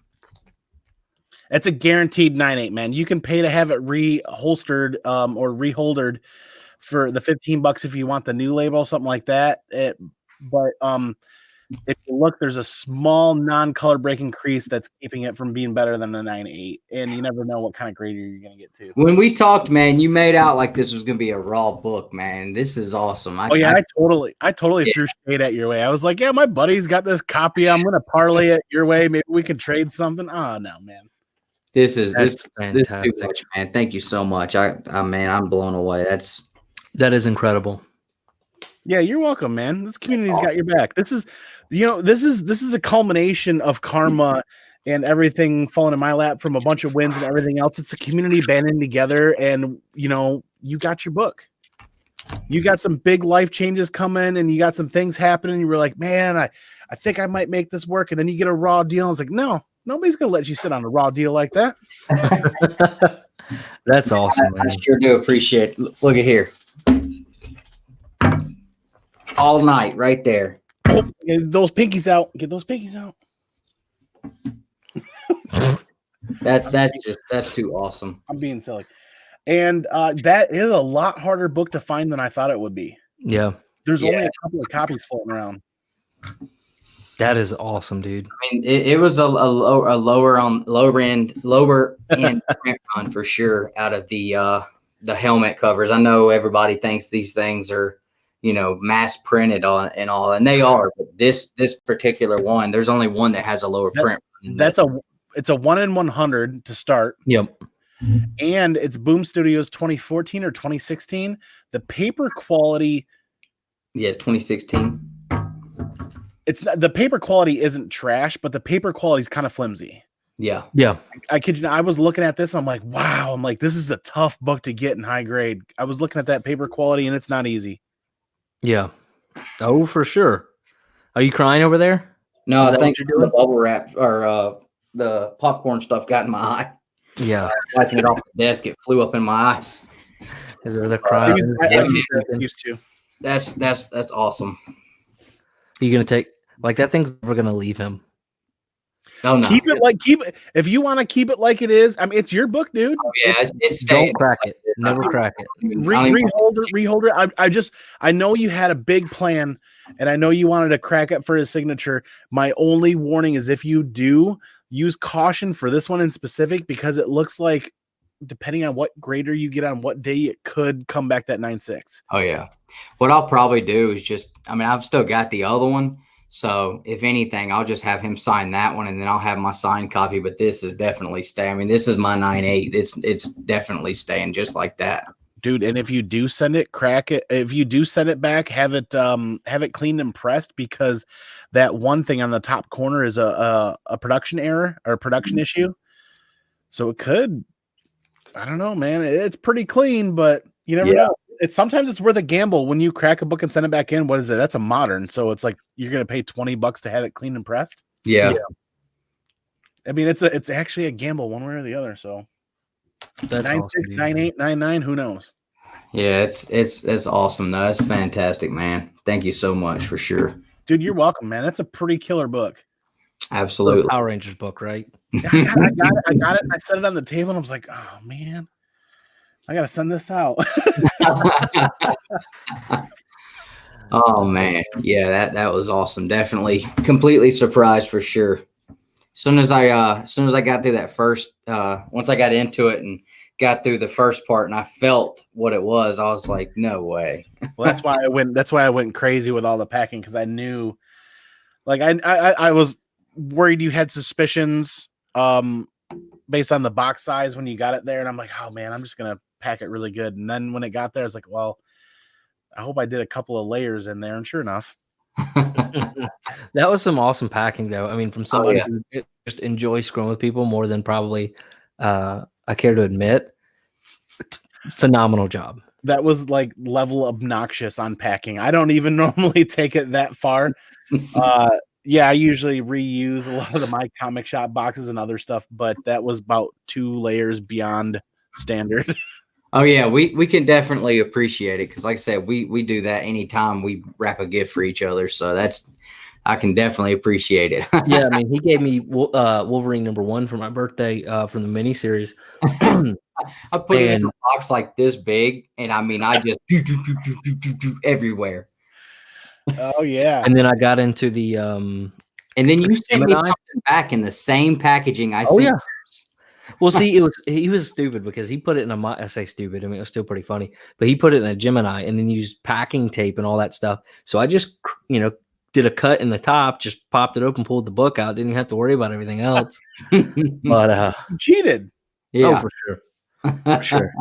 it's a guaranteed 9.8, man. You can pay to have it reholstered or reholdered for the $15 if you want the new label, something like that. But if you look, there's a small non-color breaking crease that's keeping it from being better than the 9.8, and you never know what kind of grader you're going to get to. When we talked, man, you made out like this was going to be a raw book, man. This is awesome. I totally threw shade at your way. I was like, yeah, my buddy's got this copy. I'm going to parlay it your way. Maybe we can trade something. Oh no, man. This is fantastic, too much, man. Thank you so much. Man, I'm blown away. That is incredible. Yeah, you're welcome, man. This community's got your back. This is a culmination of karma and everything falling in my lap from a bunch of wins and everything else. It's the community banding together, and you got your book. You got some big life changes coming, and you got some things happening. You were like, man, I think I might make this work, and then you get a raw deal. And it's like, no. Nobody's gonna let you sit on a raw deal like that. That's awesome, man. I sure do appreciate it. Look at here. All night right there. Get those pinkies out. Get those pinkies out. That's too awesome. I'm being silly. And that is a lot harder book to find than I thought it would be. Yeah. There's only a couple of copies floating around. That is awesome, dude. I mean, it was a lower end print run for sure out of the helmet covers. I know everybody thinks these things are, mass printed on and all, and they are. But this particular one, there's only one that has a lower print. It's a 1 in 100 to start. Yep. And it's Boom Studios 2014 or 2016. The paper quality. Yeah, 2016. It's not, the paper quality isn't trash, but the paper quality is kind of flimsy. Yeah. Yeah. I kid you not, I was looking at this and I'm like, wow. I'm like, this is a tough book to get in high grade. I was looking at that paper quality and it's not easy. Yeah. Oh, for sure. Are you crying over there? No, I think the bubble wrap or the popcorn stuff got in my eye. Yeah. Wiping it off the desk, it flew up in my eye. They're crying. Used to. That's awesome. You gonna take that thing's never gonna leave him. Oh no. Keep it if you want to keep it like it is. I mean, it's your book, dude. Oh, yeah, it's don't crack it. Never crack it. Reholder. I know you had a big plan, and I know you wanted to crack it for his signature. My only warning is if you do, use caution for this one in specific, because it looks like, depending on what grader you get on what day, it could come back that 9.6. Oh yeah. What I'll probably do is I've still got the other one. So if anything, I'll just have him sign that one, and then I'll have my signed copy. But this is definitely staying. I mean, this is my 9.8. It's definitely staying just like that. Dude, and if you do send it, crack it. If you do send it back, have it cleaned and pressed, because that one thing on the top corner is a production error or a production issue. So it could, I don't know, man. It's pretty clean, but you never know. Sometimes it's worth a gamble when you crack a book and send it back in. What is it? That's a modern. So it's like you're gonna pay $20 to have it cleaned and pressed. Yeah. I mean, it's actually a gamble one way or the other. So that's 9.6, awesome, 9.8, 9.9, who knows? Yeah, it's awesome. No, that's fantastic, man. Thank you so much for sure. Dude, you're welcome, man. That's a pretty killer book. Absolutely. Power Rangers book, right? I got it. I set it on the table and I was like, oh man, I gotta send this out. Oh man, yeah, that was awesome. Definitely, completely surprised for sure. As soon as I got through that first, once I got into it and got through the first part, and I felt what it was, I was like, no way. Well, that's why I went crazy with all the packing, because I knew, like, I was worried you had suspicions, based on the box size when you got it there, and I'm like, oh man, I'm just gonna pack it really good. And then when it got there, I was like, well, I hope I did a couple of layers in there, and sure enough. That was some awesome packing, though. I mean, from somebody who just enjoys scrolling with people more than probably I care to admit. Phenomenal job. That was like level obnoxious on packing. I don't even normally take it that far. Yeah, I usually reuse a lot of my comic shop boxes and other stuff, but that was about 2 layers beyond standard. Oh yeah, we can definitely appreciate it because, like I said, we do that anytime we wrap a gift for each other. So I can definitely appreciate it. Yeah, I mean, he gave me Wolverine #1 for my birthday from the miniseries. I put it in a box like this big, and I mean, I just do everywhere. Oh yeah, and then I got into the and then you sent me something back in the same packaging. I see. Yeah. Well, see, he was stupid because he put it in I say stupid. I mean, it was still pretty funny, but he put it in a Gemini and then used packing tape and all that stuff. So I just, did a cut in the top, just popped it open, pulled the book out. Didn't even have to worry about everything else. But cheated. Yeah, oh, for sure. For sure.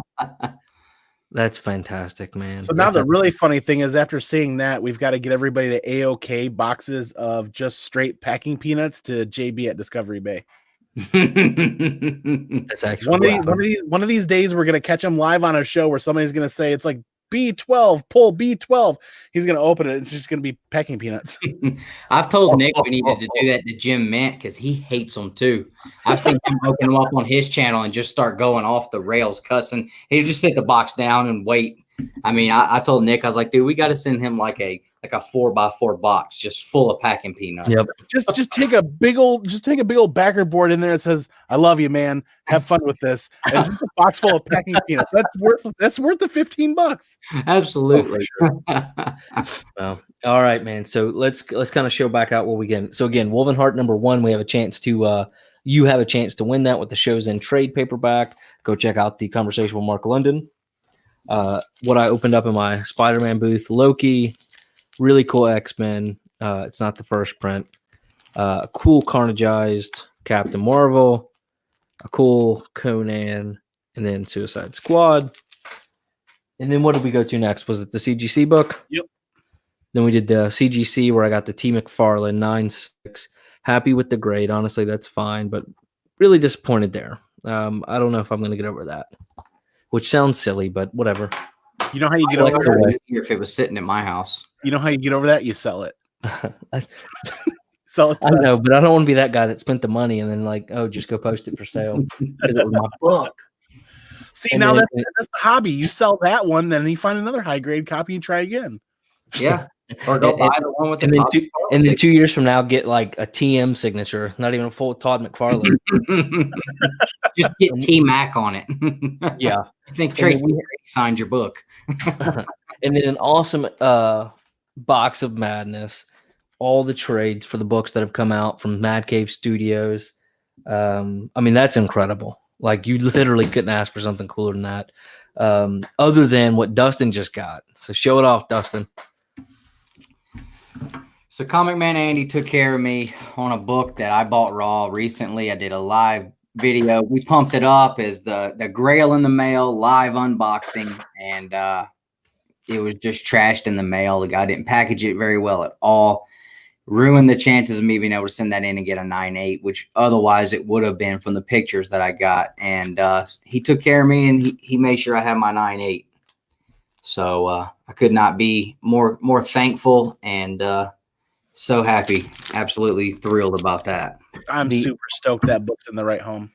That's fantastic, man. So now the really funny thing is, after seeing that, we've got to get everybody the A-OK boxes of just straight packing peanuts to JB at Discovery Bay. That's actually one of these days we're gonna catch him live on a show where somebody's gonna say it's like B12, pull B12. He's gonna open it. It's just gonna be packing peanuts. I've told Nick we needed to do that to Jim Mint because he hates them too. I've seen him open them up on his channel and just start going off the rails, cussing. He just sit the box down and wait. I mean, I told Nick, I was like, dude, we got to send him like a 4x4 box just full of packing peanuts. Yep. Just take a big old backer board in there that says, "I love you, man. Have fun with this." And just a box full of packing peanuts. That's worth the $15. Absolutely. Oh, sure. Well, all right, man. So let's kind of show back out what we get. So again, Woven Heart #1, we have a chance to you have a chance to win that with the Shows in trade paperback. Go check out the conversation with Mark London. What I opened up in my Spider-Man booth, Loki, really cool X-Men. It's not the first print. A cool Carnageized Captain Marvel, a cool Conan, and then Suicide Squad. And then what did we go to next? Was it the CGC book? Yep. Then we did the CGC where I got the T. Mcfarlane 9/6. Happy with the grade. Honestly, that's fine, but really disappointed there. I don't know if I'm going to get over that. Which sounds silly, but whatever. You know how you get over that? If it was sitting at my house. You know how you get over that? You sell it. Sell it. I know, but I don't want to be that guy that spent the money and then like, oh, just go post it for sale because it was my book. See, and now that's the hobby. You sell that one, then you find another high grade copy and try again. Yeah. Or go buy the one with the top. And then 2 years from now, get like a TM signature, not even a full Todd McFarlane. Just get T-Mac on it. Yeah. I think Tracy signed your book. And then an awesome box of madness. All the trades for the books that have come out from Madcave Studios. I mean, that's incredible. Like, you literally couldn't ask for something cooler than that. Other than what Dustin just got. So show it off, Dustin. So Comicmanandy took care of me on a book that I bought raw recently. I did a live video. We pumped it up as the Grail in the mail live unboxing, and it was just trashed in the mail. The guy didn't package it very well at all. Ruined the chances of me being able to send that in and get a 9.8, which otherwise it would have been from the pictures that I got. And he took care of me, and he made sure I had my 9.8. So I could not be more thankful and so happy, absolutely thrilled about that. I'm super stoked that book's in the right home.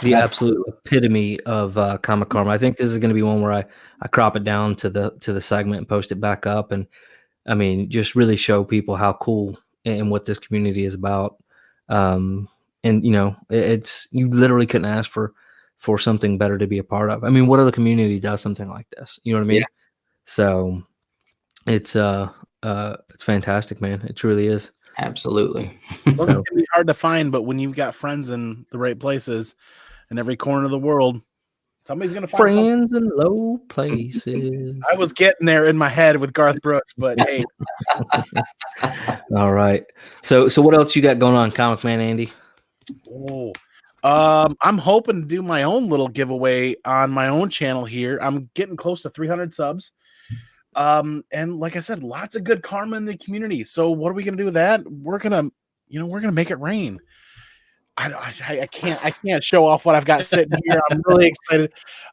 The absolute epitome of Comic Karma. I think this is going to be one where I crop it down to the segment and post it back up, and I mean, just really show people how cool and what this community is about. And it's you literally couldn't ask for something better to be a part of. I mean, what other community does something like this? You know what I mean? Yeah. So it's fantastic, man. It truly is. Absolutely. Well, it can be hard to find, but when you've got friends in the right places in every corner of the world, somebody's gonna find friends something. in low places. I was getting there in my head with Garth Brooks, but hey. All right. So what else you got going on, Comicmanandy? Oh. I'm hoping to do my own little giveaway on my own channel here. I'm getting close to 300 subs. And like I said, lots of good karma in the community. So what are we gonna do with that? We're gonna make it rain. I can't show off what I've got sitting here. I'm really excited.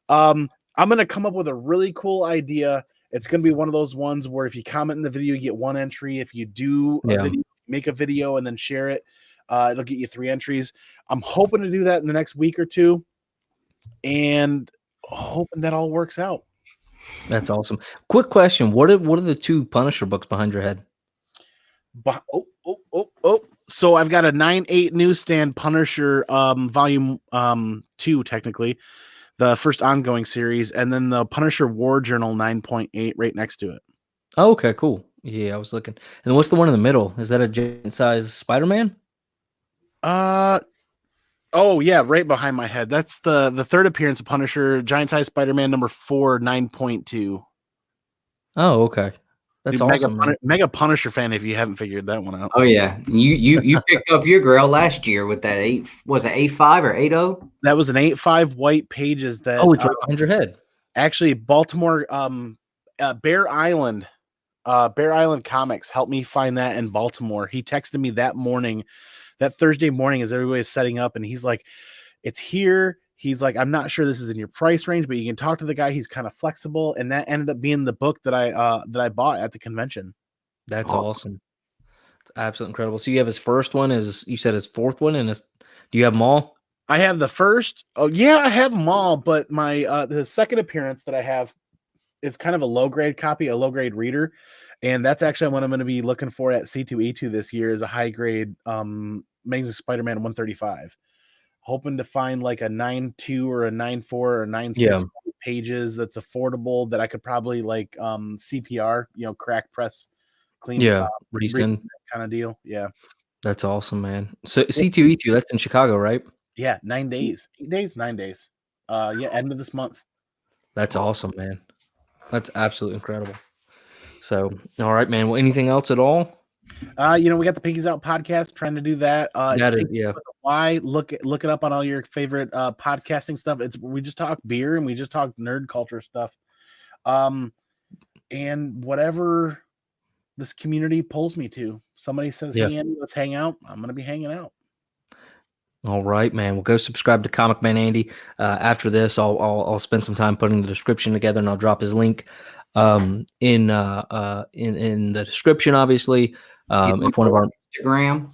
I'm gonna come up with a really cool idea. It's gonna be one of those ones where if you comment in the video, you get 1 entry. If you do a video, make a video and then share it, it'll get you 3 entries. I'm hoping to do that in the next week or 2, and hoping that all works out. That's awesome. Quick question: What are the 2 Punisher books behind your head? So I've got a 9/8 newsstand Punisher volume 2, technically, the first ongoing series, and then the Punisher War Journal 9.8 right next to it. Oh, okay, cool. Yeah, I was looking. And what's the one in the middle? Is that a giant size Spider-Man? Oh yeah, right behind my head. That's the 3rd appearance of Punisher, giant size Spider-Man number 4, 9.2. Oh, okay. That's awesome. Mega Punisher fan if you haven't figured that one out. Oh yeah, you picked up your girl last year with that 8. Was it 8.5 or 8.0? That was an 8.5 white pages. That it's right behind your head. Actually, Baltimore, Bear Island Comics helped me find that in Baltimore. He texted me that morning, that Thursday morning, as everybody was setting up, and he's like, "It's here." He's like, "I'm not sure this is in your price range, but you can talk to the guy. He's kind of flexible." And that ended up being the book that I bought at the convention. That's awesome. It's absolutely incredible. So you have his first one, you said his 4th one, and do you have them all? I have the first. Oh yeah, I have them all. But my the second appearance that I have is kind of a low grade copy, a low grade reader, and that's actually what I'm going to be looking for at C2E2 this year is a high grade Amazing Spider-Man 135. Hoping to find like a 9.2 or a 9.4 or 9.6 pages that's affordable that I could probably like CPR, crack press, clean, resend kind of deal. Yeah, that's awesome, man. So C2E2, that's in Chicago, right? Yeah, 9 days, 8 days, 9 days. End of this month. That's awesome, man. That's absolutely incredible. So, all right, man. Well, anything else at all? We got the Pinkies Out podcast, trying to do that. Why look it up on all your favorite podcasting stuff. We just talk beer and we just talk nerd culture stuff. And whatever this community pulls me to. Somebody says, "Hey, Andy, let's hang out." I'm gonna be hanging out. All right, man. Well, go subscribe to ComicManandy. After this, I'll spend some time putting the description together, and I'll drop his link in the description, obviously. If one of our Instagram.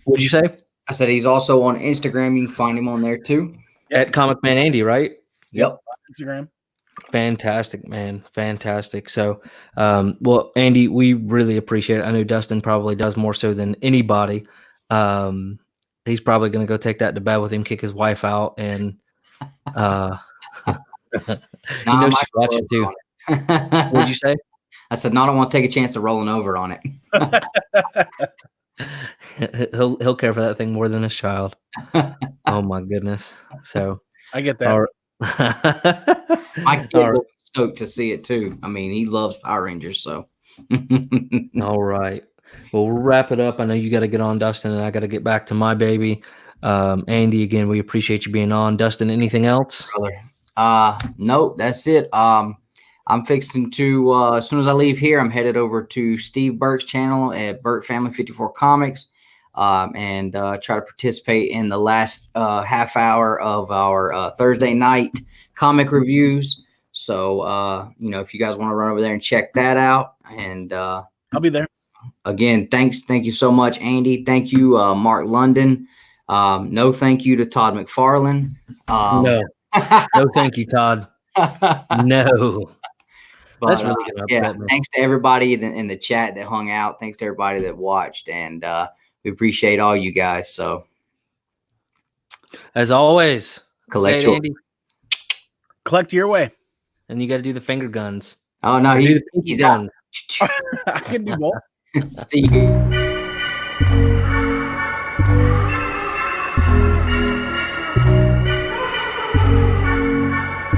What'd you say? I said he's also on Instagram. You can find him on there too. At ComicManandy, right? Yep. Instagram. Fantastic, man. Fantastic. So, well, Andy, we really appreciate it. I know Dustin probably does more so than anybody. He's probably going to go take that to bed with him, kick his wife out, and he knows she's watching too. What'd you say? I said, no, I don't want to take a chance of rolling over on it. He'll care for that thing more than his child. Oh my goodness. So I get that. My kid will be stoked to see it too. I mean, he loves Power Rangers, so. All right. Well, we'll wrap it up. I know you got to get on, Dustin, and I got to get back to my baby. Andy, again, we appreciate you being on. Dustin, anything else? Nope, that's it. I'm fixing to, as soon as I leave here, I'm headed over to Steve Birch's channel at Birch Family 54 Comics and try to participate in the last half hour of our Thursday night comic reviews. So, if you guys want to run over there and check that out, and I'll be there. Again, thank you so much, Andy. Thank you, Mark London. No thank you to Todd Mcfarlane. No thank you, Todd. No. But, that's really going to upset me. Thanks to everybody in the chat that hung out. Thanks to everybody that watched, and we appreciate all you guys. So, as always, collect your way, and you got to do the finger guns. Oh no, he's out. I can do both. See you.